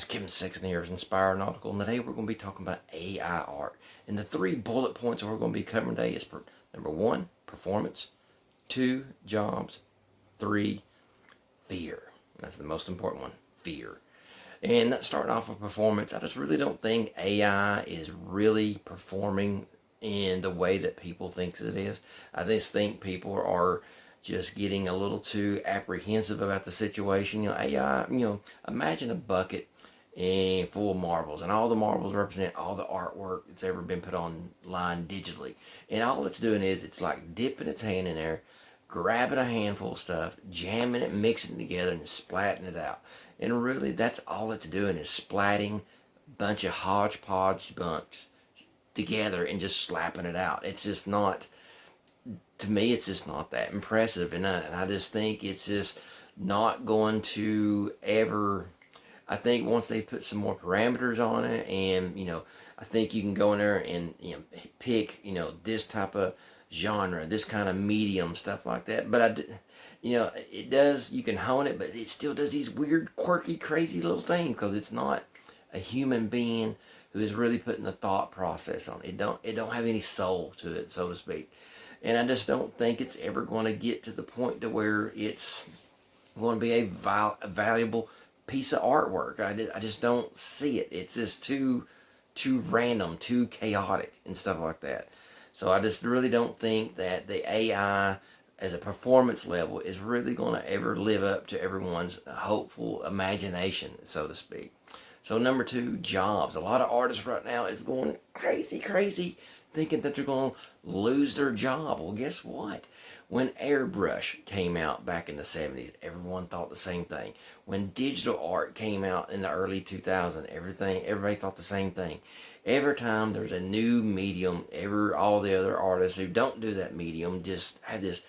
Kevin Sexton here with Inspire Nautical, and today we're going to be talking about AI art. And the 3 bullet points we're going to be covering today is number 1, performance, 2, jobs, 3, fear. That's the most important one, fear. And starting off with performance, I just really don't think AI is really performing in the way that people think it is. I just think people are just getting a little too apprehensive about the situation. AI, imagine a bucket and full of marbles, and all the marbles represent all the artwork that's ever been put online digitally. And all it's doing is it's like dipping its hand in there, grabbing a handful of stuff, jamming it, mixing it together, and splatting it out. And really, that's all it's doing is splatting a bunch of hodgepodge bunks together and just slapping it out. It's just not, to me, it's just not that impressive. And I just think it's just not going to ever, I think once they put some more parameters on it, and, I think you can go in there and, pick, this type of genre, this kind of medium, stuff like that. But it does, you can hone it, but it still does these weird, quirky, crazy little things because it's not a human being who is really putting the thought process on it. It don't have any soul to it, so to speak. And I just don't think it's ever going to get to the point to where it's going to be a valuable piece of artwork. I just don't see it. It's just too random, too chaotic and stuff like that. So I just really don't think that the AI as a performance level is really going to ever live up to everyone's hopeful imagination, so to speak. So number 2, jobs. A lot of artists right now is going crazy, thinking that they're going to lose their job. Well, guess what? When airbrush came out back in the 70s, everyone thought the same thing. When digital art came out in the early 2000s, everybody thought the same thing. Every time there's a new medium, all the other artists who don't do that medium just have this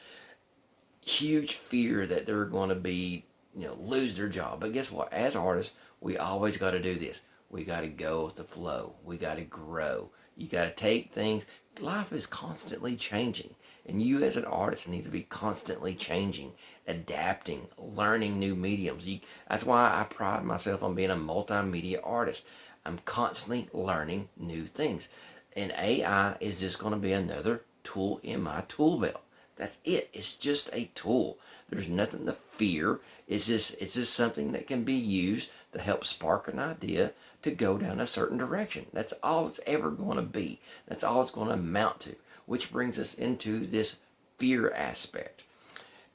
huge fear that they're going to be, lose their job. But guess what? As artists, we always got to do this. We got to go with the flow. We got to grow. You got to take things. Life is constantly changing. And you as an artist need to be constantly changing, adapting, learning new mediums. That's why I pride myself on being a multimedia artist. I'm constantly learning new things. And AI is just going to be another tool in my tool belt. That's it. It's just a tool. There's nothing to fear. It's just something that can be used to help spark an idea to go down a certain direction. That's all it's ever going to be. That's all it's going to amount to. Which brings us into this fear aspect.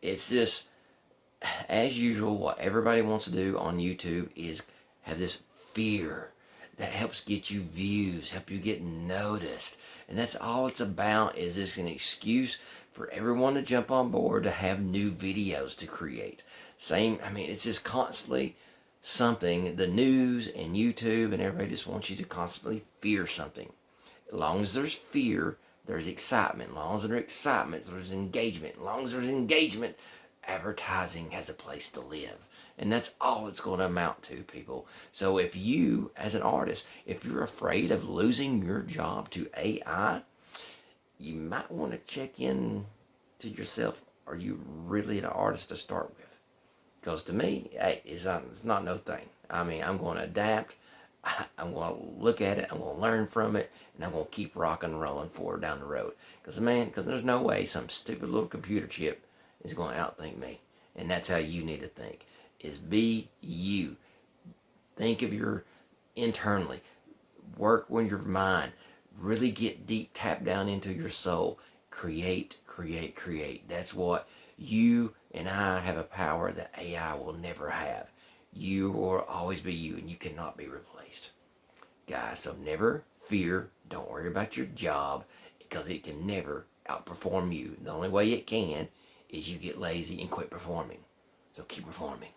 It's just, as usual, what everybody wants to do on YouTube is have this fear that helps get you views, help you get noticed. And that's all it's about, is this an excuse for everyone to jump on board to have new videos to create. It's just constantly something, the news and YouTube and everybody just wants you to constantly fear something. As long as there's fear, there's excitement. As long as there's excitement, there's engagement. As long as there's engagement, advertising has a place to live. And that's all it's going to amount to, people. So if you, as an artist, if you're afraid of losing your job to AI, you might want to check in to yourself. Are you really an artist to start with? Because to me, hey, it's not no thing. I'm going to adapt. I'm going to look at it. I'm going to learn from it. And I'm going to keep rocking and rolling forward down the road. Because there's no way some stupid little computer chip is going to outthink me. And that's how you need to think. Is be you. Think of your internally. Work with your mind. Really get deep, tap down into your soul. Create. That's what you and I have, a power that AI will never have. You will always be you, and you cannot be replaced. Guys, so never fear. Don't worry about your job, because it can never outperform you. The only way it can is you get lazy and quit performing. So keep performing.